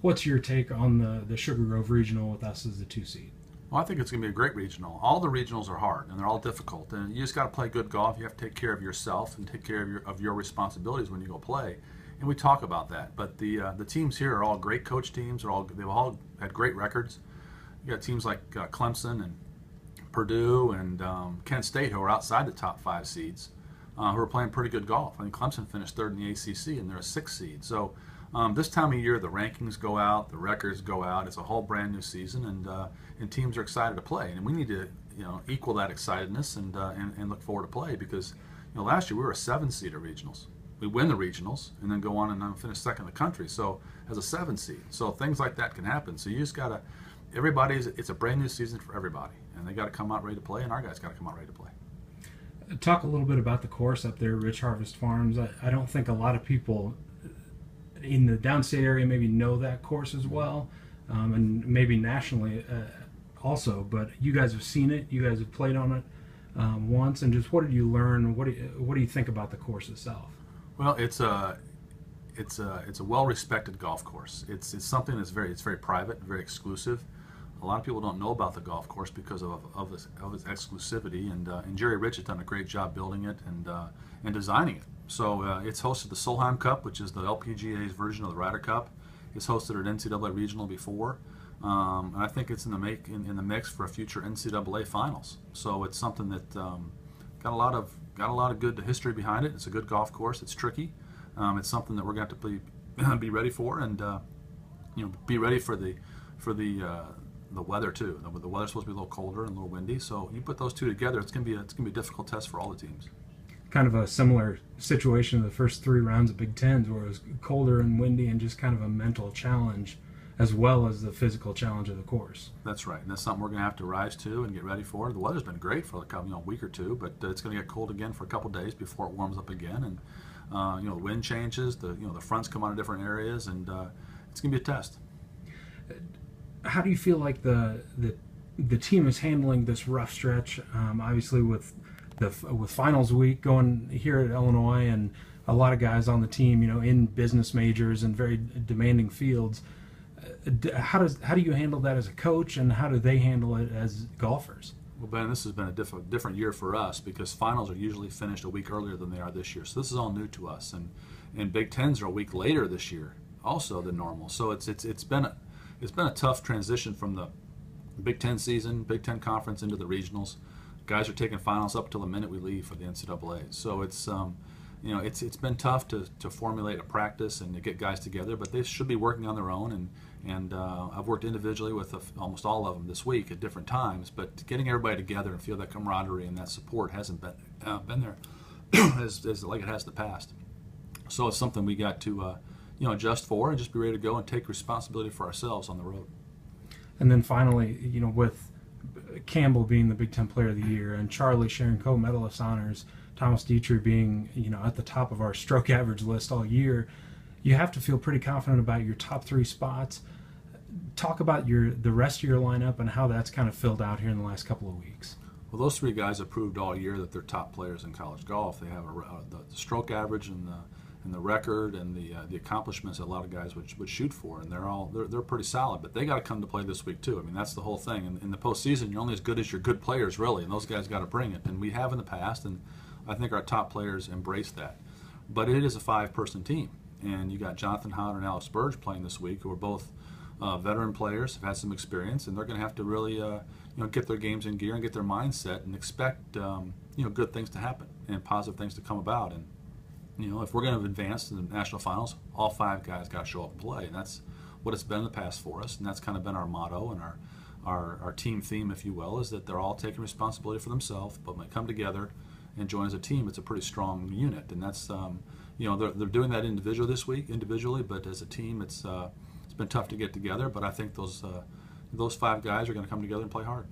What's your take on the Sugar Grove Regional with us as the 2 seed? Well, I think it's going to be a great regional. All the regionals are hard and they're all difficult, and you just got to play good golf. You have to take care of yourself and take care of your responsibilities when you go play. And we talk about that. But the teams here are all great coach teams. They've all had great records. You got teams like Clemson and Purdue and Kent State, who are outside the top 5 seeds, who are playing pretty good golf. I mean, Clemson finished 3rd in the ACC, and they're a 6th seed. So this time of year, the rankings go out, the records go out. It's a whole brand new season, and teams are excited to play. And we need to equal that excitedness and look forward to play, because last year we were a 7 seed at regionals. We win the regionals and then go on and finish 2nd in the country. So as a 7 seed, so things like that can happen. So you just gotta. It's a brand new season for everybody, and they got to come out ready to play, and our guys got to come out ready to play. Talk a little bit about the course up there, Rich Harvest Farms. I don't think a lot of people in the downstate area maybe know that course as well, and maybe nationally also. But you guys have seen it. You guys have played on it once, and just what did you learn? What do you think about the course itself? Well, it's a well-respected golf course. It's something that's very private, very exclusive. A lot of people don't know about the golf course because of its exclusivity, and Jerry Rich has done a great job building it and designing it. So it's hosted the Solheim Cup, which is the LPGA's version of the Ryder Cup. It's hosted at NCAA Regional before, and I think it's in the mix for a future NCAA finals. So it's something that got a lot of good history behind it. It's a good golf course. It's tricky. It's something that we're going to have to be ready for, and be ready for the weather too. The weather's supposed to be a little colder and a little windy, so you put those two together, it's going to be a difficult test for all the teams. Kind of a similar situation in the first 3 rounds of Big Tens, where it was colder and windy and just kind of a mental challenge as well as the physical challenge of the course. That's right, and that's something we're going to have to rise to and get ready for. The weather's been great for a week or two, but it's going to get cold again for a couple days before it warms up again, and the wind changes, the fronts come out of different areas, and it's going to be a test. How do you feel like the team is handling this rough stretch? Obviously, with finals week going here at Illinois, and a lot of guys on the team, in business majors and very demanding fields. How do you handle that as a coach, and how do they handle it as golfers? Well, Ben, this has been a different year for us, because finals are usually finished a week earlier than they are this year. So this is all new to us, and Big Tens are a week later this year, also than normal. So it's been a tough transition from the Big Ten season, Big Ten conference into the regionals. Guys are taking finals up till the minute we leave for the NCAA. So it's been tough to formulate a practice and to get guys together, but they should be working on their own. And I've worked individually with almost all of them this week at different times, but getting everybody together and feel that camaraderie and that support hasn't been there as like it has in the past. So it's something we got to adjust for and just be ready to go and take responsibility for ourselves on the road. And then finally, with Campbell being the Big Ten Player of the Year and Charlie sharing co-medalist honors, Thomas Dietrich being at the top of our stroke average list all year, you have to feel pretty confident about your top 3 spots. Talk about the rest of your lineup and how that's kind of filled out here in the last couple of weeks. Well, those 3 guys have proved all year that they're top players in college golf. They have the stroke average and the record and the accomplishments that a lot of guys would shoot for, and they're pretty solid. But they got to come to play this week too. I mean, that's the whole thing. In the postseason, you're only as good as your good players, really, and those guys got to bring it. And we have in the past, and I think our top players embrace that. But it is a 5-person team, and you got Jonathan Howard and Alex Burge playing this week, who are both veteran players, have had some experience, and they're going to have to really get their games in gear and get their mindset and expect good things to happen and positive things to come about. And if we're going to advance to the national finals, all 5 guys got to show up and play, and that's what it's been in the past for us, and that's kind of been our motto and our team theme, if you will, is that they're all taking responsibility for themselves, but when they come together and join as a team, it's a pretty strong unit. And that's they're doing that individually, but as a team, it's been tough to get together. But I think those 5 guys are going to come together and play hard.